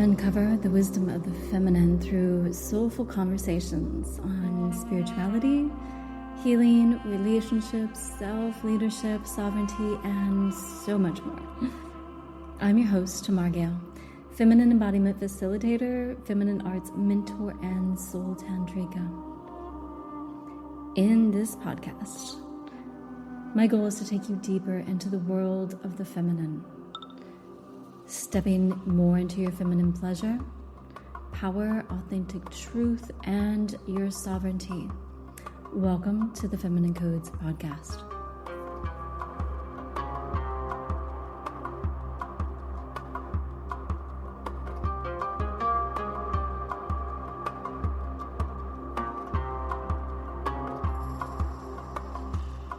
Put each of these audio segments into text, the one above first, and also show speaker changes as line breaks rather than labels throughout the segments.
Uncover the wisdom of the feminine through soulful conversations on spirituality, healing, relationships, self-leadership, sovereignty, and so much more. I'm your host, Tamar, Gail, feminine embodiment facilitator, feminine arts mentor, and soul tantrika. In this podcast, my goal is to take you deeper into the world of the feminine, stepping more into your feminine pleasure, power, authentic truth, and your sovereignty. Welcome to the Feminine Codes podcast.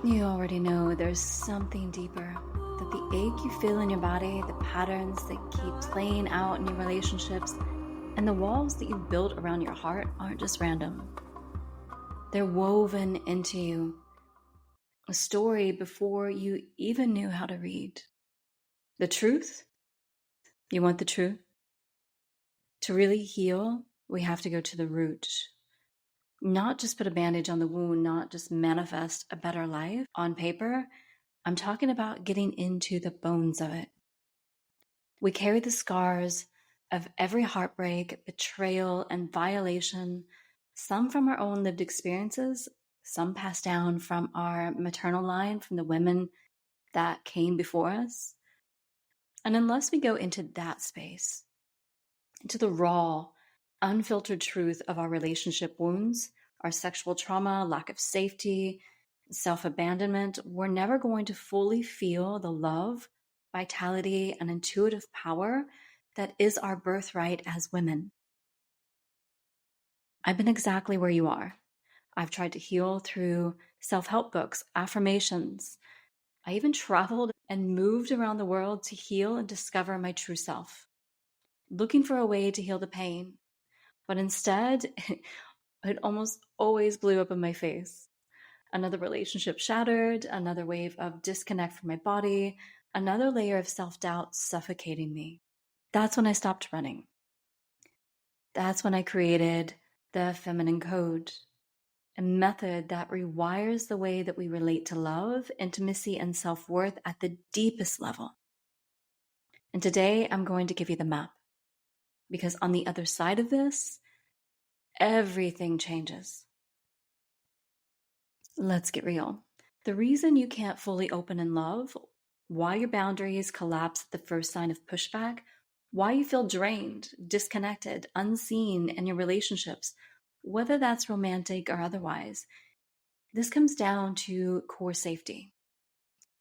You already know there's something deeper, that the ache you feel in your body, the patterns that keep playing out in your relationships, and the walls that you've built around your heart aren't just random. They're woven into you, a story before you even knew how to read. The truth? You want the truth? To really heal, we have to go to the root. Not just put a bandage on the wound, not just manifest a better life on paper. I'm talking about getting into the bones of it. We carry the scars of every heartbreak, betrayal, and violation, some from our own lived experiences, some passed down from our maternal line, from the women that came before us. And unless we go into that space, into the raw, unfiltered truth of our relationship wounds, our sexual trauma, lack of safety, self-abandonment, we're never going to fully feel the love, vitality, and intuitive power that is our birthright as women. I've been exactly where you are. I've tried to heal through self-help books, affirmations. I even traveled and moved around the world to heal and discover my true self, looking for a way to heal the pain. But instead, it almost always blew up in my face. Another relationship shattered, another wave of disconnect from my body, another layer of self-doubt suffocating me. That's when I stopped running. That's when I created the Feminine Code, a method that rewires the way that we relate to love, intimacy, and self-worth at the deepest level. And today I'm going to give you the map, because on the other side of this, everything changes. Let's get real. The reason you can't fully open in love, why your boundaries collapse at the first sign of pushback, why you feel drained, disconnected, unseen in your relationships, whether that's romantic or otherwise, this comes down to core safety.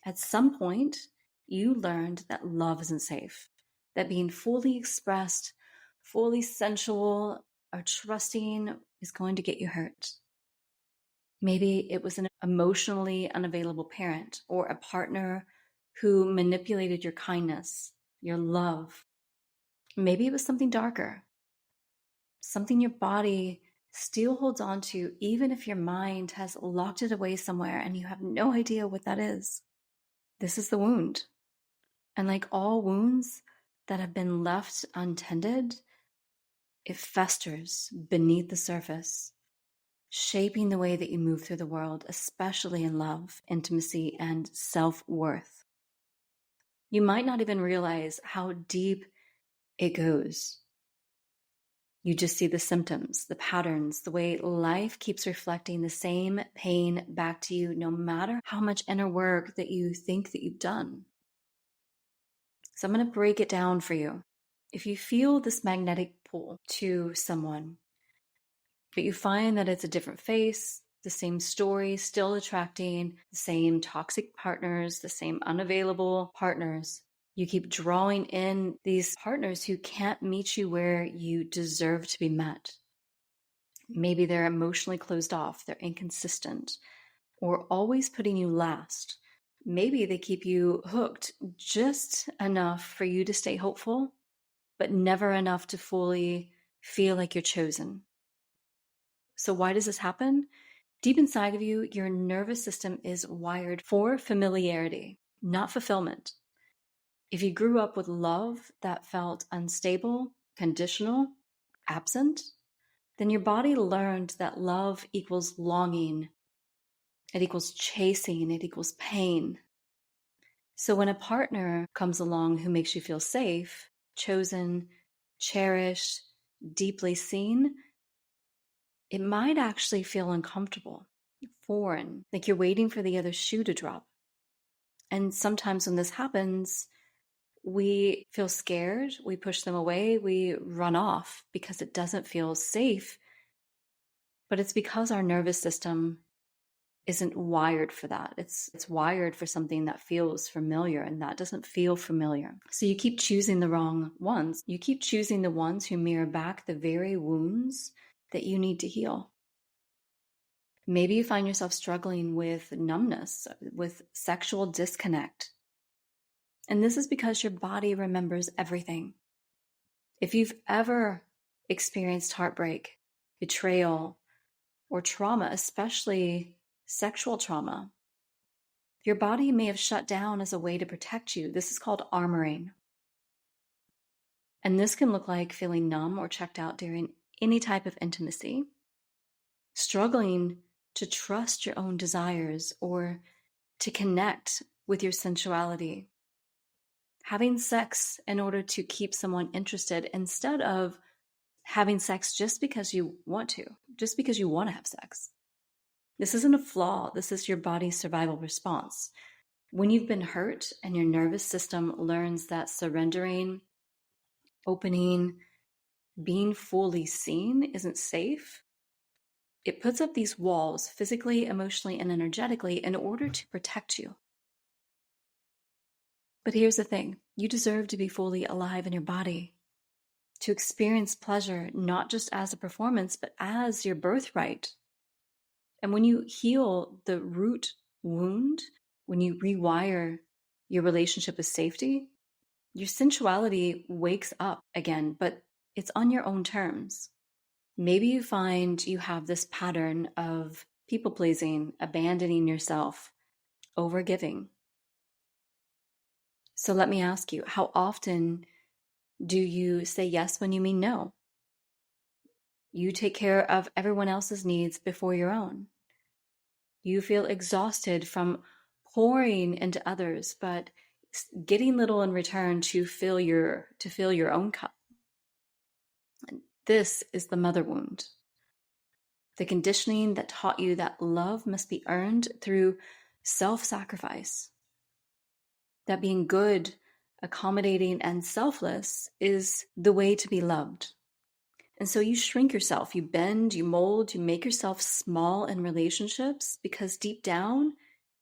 At some point, you learned that love isn't safe, that being fully expressed, fully sensual, or trusting is going to get you hurt. Maybe it was an emotionally unavailable parent or a partner who manipulated your kindness, your love. Maybe it was something darker, something your body still holds on to, even if your mind has locked it away somewhere and you have no idea what that is. This is the wound. And like all wounds that have been left untended, it festers beneath the surface, shaping the way that you move through the world, especially in love, intimacy, and self-worth. You might not even realize how deep it goes. You just see the symptoms, the patterns, the way life keeps reflecting the same pain back to you, no matter how much inner work that you think that you've done. So I'm going to break it down for you. If you feel this magnetic pull to someone, but you find that it's a different face, the same story, still attracting the same toxic partners, the same unavailable partners. You keep drawing in these partners who can't meet you where you deserve to be met. Maybe they're emotionally closed off, they're inconsistent, or always putting you last. Maybe they keep you hooked just enough for you to stay hopeful, but never enough to fully feel like you're chosen. So why does this happen? Deep inside of you, your nervous system is wired for familiarity, not fulfillment. If you grew up with love that felt unstable, conditional, absent, then your body learned that love equals longing, it equals chasing, it equals pain. So when a partner comes along who makes you feel safe, chosen, cherished, deeply seen, it might actually feel uncomfortable, foreign, like you're waiting for the other shoe to drop. And sometimes when this happens, we feel scared, we push them away, we run off because it doesn't feel safe. But it's because our nervous system isn't wired for that. It's wired for something that feels familiar, and that doesn't feel familiar. So you keep choosing the wrong ones. You keep choosing the ones who mirror back the very wounds that you need to heal. Maybe you find yourself struggling with numbness, with sexual disconnect. And this is because your body remembers everything. If you've ever experienced heartbreak, betrayal, or trauma, especially sexual trauma, your body may have shut down as a way to protect you. This is called armoring. And this can look like feeling numb or checked out during any type of intimacy, struggling to trust your own desires or to connect with your sensuality, having sex in order to keep someone interested instead of having sex just because you want to, just because you want to have sex. This isn't a flaw. This is your body's survival response. When you've been hurt and your nervous system learns that surrendering, opening, being fully seen isn't safe, it puts up these walls physically, emotionally, and energetically in order to protect you. But here's the thing. You deserve to be fully alive in your body, to experience pleasure not just as a performance, but as your birthright. And when you heal the root wound, when you rewire your relationship with safety, your sensuality wakes up again, but it's on your own terms. Maybe you find you have this pattern of people pleasing, abandoning yourself, overgiving. So let me ask you, how often do you say yes when you mean no? You take care of everyone else's needs before your own. You feel exhausted from pouring into others, but getting little in return to fill your own cup. And this is the mother wound. The conditioning that taught you that love must be earned through self-sacrifice. That being good, accommodating, and selfless is the way to be loved. And so you shrink yourself, you bend, you mold, you make yourself small in relationships because deep down,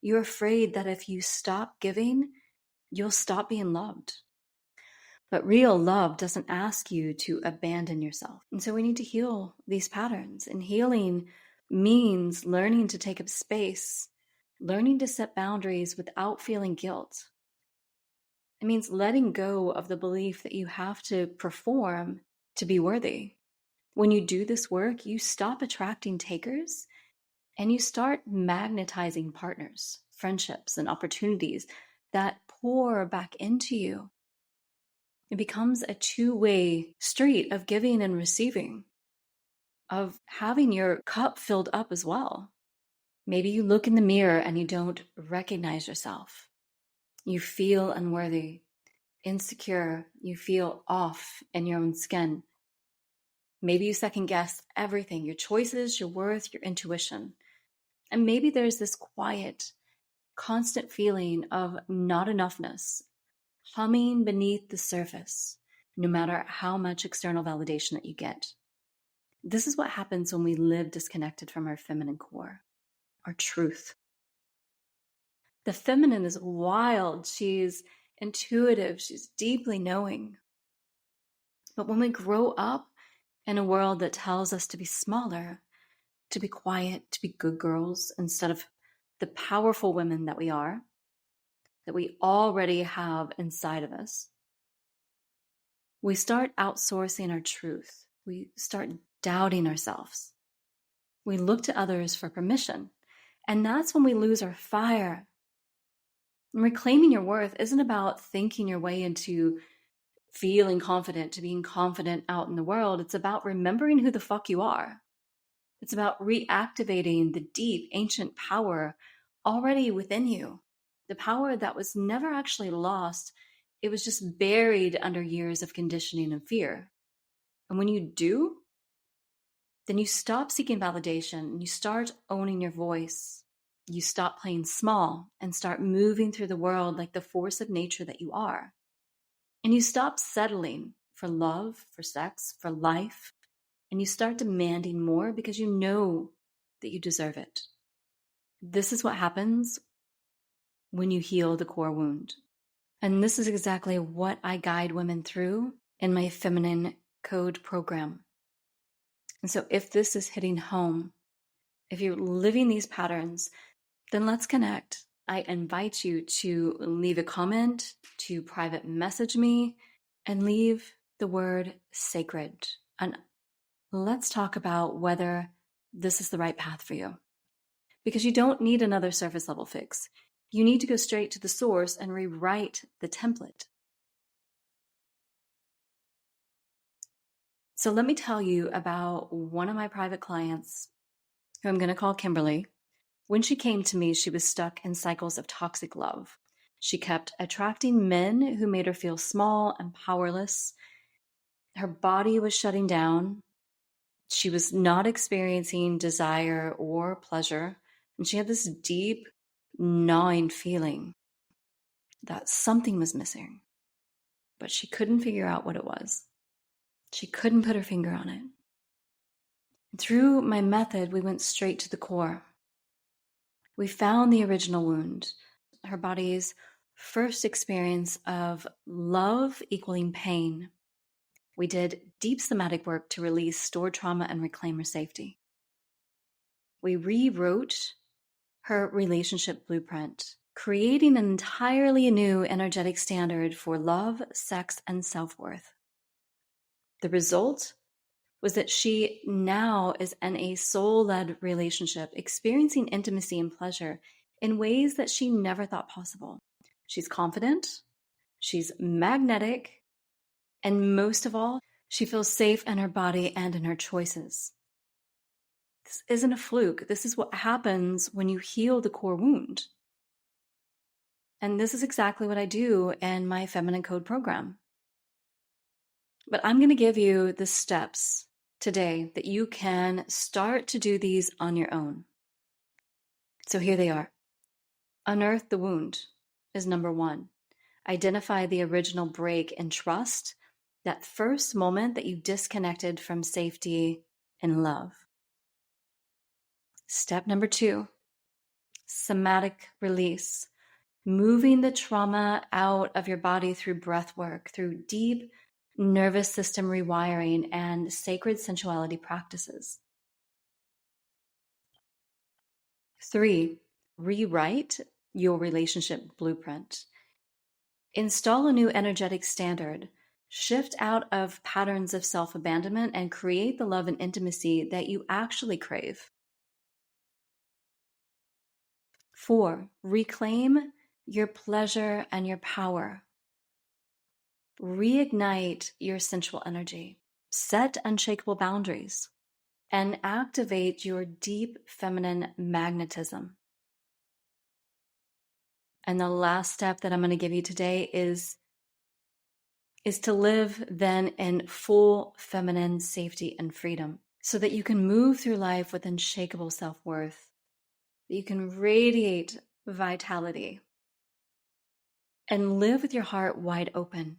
you're afraid that if you stop giving, you'll stop being loved. But real love doesn't ask you to abandon yourself. And so we need to heal these patterns. And healing means learning to take up space, learning to set boundaries without feeling guilt. It means letting go of the belief that you have to perform to be worthy. When you do this work, you stop attracting takers and you start magnetizing partners, friendships, and opportunities that pour back into you. It becomes a two-way street of giving and receiving, of having your cup filled up as well. Maybe you look in the mirror and you don't recognize yourself. You feel unworthy, insecure, you feel off in your own skin. Maybe you second guess everything, your choices, your worth, your intuition. And maybe there's this quiet, constant feeling of not enoughness, humming beneath the surface, no matter how much external validation that you get. This is what happens when we live disconnected from our feminine core, our truth. The feminine is wild, she's intuitive, she's deeply knowing. But when we grow up in a world that tells us to be smaller, to be quiet, to be good girls, instead of the powerful women that we are, that we already have inside of us, we start outsourcing our truth. We start doubting ourselves. We look to others for permission. And that's when we lose our fire. And reclaiming your worth isn't about thinking your way into feeling confident to being confident out in the world. It's about remembering who the fuck you are. It's about reactivating the deep, ancient power already within you. The power that was never actually lost. It was just buried under years of conditioning and fear. And when you do, then you stop seeking validation and you start owning your voice. You stop playing small and start moving through the world like the force of nature that you are. And you stop settling for love, for sex, for life, and you start demanding more because you know that you deserve it. This is what happens when you heal the core wound. And this is exactly what I guide women through in my feminine code program. And so if this is hitting home, if you're living these patterns, then let's connect. I invite you to leave a comment, to private message me, and leave the word sacred. And let's talk about whether this is the right path for you. Because you don't need another surface level fix. You need to go straight to the source and rewrite the template. So let me tell you about one of my private clients, who I'm going to call Kimberly. When she came to me, she was stuck in cycles of toxic love. She kept attracting men who made her feel small and powerless. Her body was shutting down. She was not experiencing desire or pleasure. And she had this deep, gnawing feeling that something was missing. But she couldn't figure out what it was. She couldn't put her finger on it. Through my method, we went straight to the core. We found the original wound, her body's first experience of love equaling pain. We did deep somatic work to release stored trauma and reclaim her safety. We rewrote her relationship blueprint, creating an entirely new energetic standard for love, sex, and self-worth. The result was that she now is in a soul-led relationship, experiencing intimacy and pleasure in ways that she never thought possible. She's confident, she's magnetic, and most of all, she feels safe in her body and in her choices. This isn't a fluke. This is what happens when you heal the core wound. And this is exactly what I do in my Feminine Code program. But I'm going to give you the steps today that you can start to do these on your own. So here they are. Unearth the wound is number one. Identify the original break in trust, that first moment that you disconnected from safety and love. Step number two, somatic release. Moving the trauma out of your body through breath work, through deep nervous system rewiring and sacred sensuality practices. 3, rewrite your relationship blueprint. Install a new energetic standard. Shift out of patterns of self-abandonment and create the love and intimacy that you actually crave. 4, reclaim your pleasure and your power. Reignite your sensual energy. Set unshakable boundaries and activate your deep feminine magnetism. And the last step that I'm going to give you today is to live then in full feminine safety and freedom so that you can move through life with unshakable self-worth, that you can radiate vitality and live with your heart wide open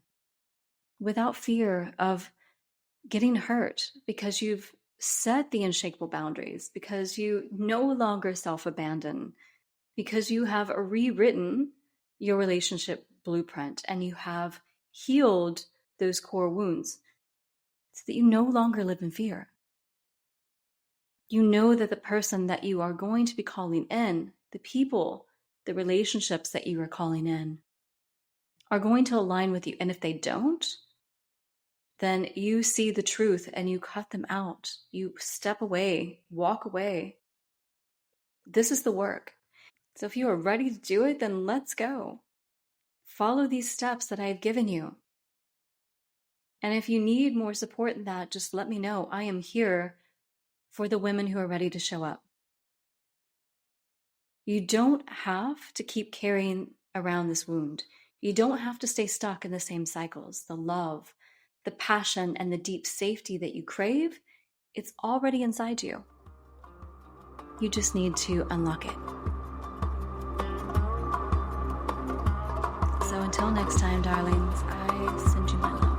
without fear of getting hurt because you've set the unshakable boundaries, because you no longer self-abandon, because you have rewritten your relationship blueprint and you have healed those core wounds so that you no longer live in fear. You know that the person that you are going to be calling in, the people, the relationships that you are calling in, are going to align with you. And if they don't, then you see the truth and you cut them out. You step away, walk away. This is the work. So if you are ready to do it, then let's go. Follow these steps that I have given you. And if you need more support than that, just let me know. I am here for the women who are ready to show up. You don't have to keep carrying around this wound. You don't have to stay stuck in the same cycles. The love, the passion, and the deep safety that you crave, it's already inside you. You just need to unlock it. So until next time, darlings, I send you my love.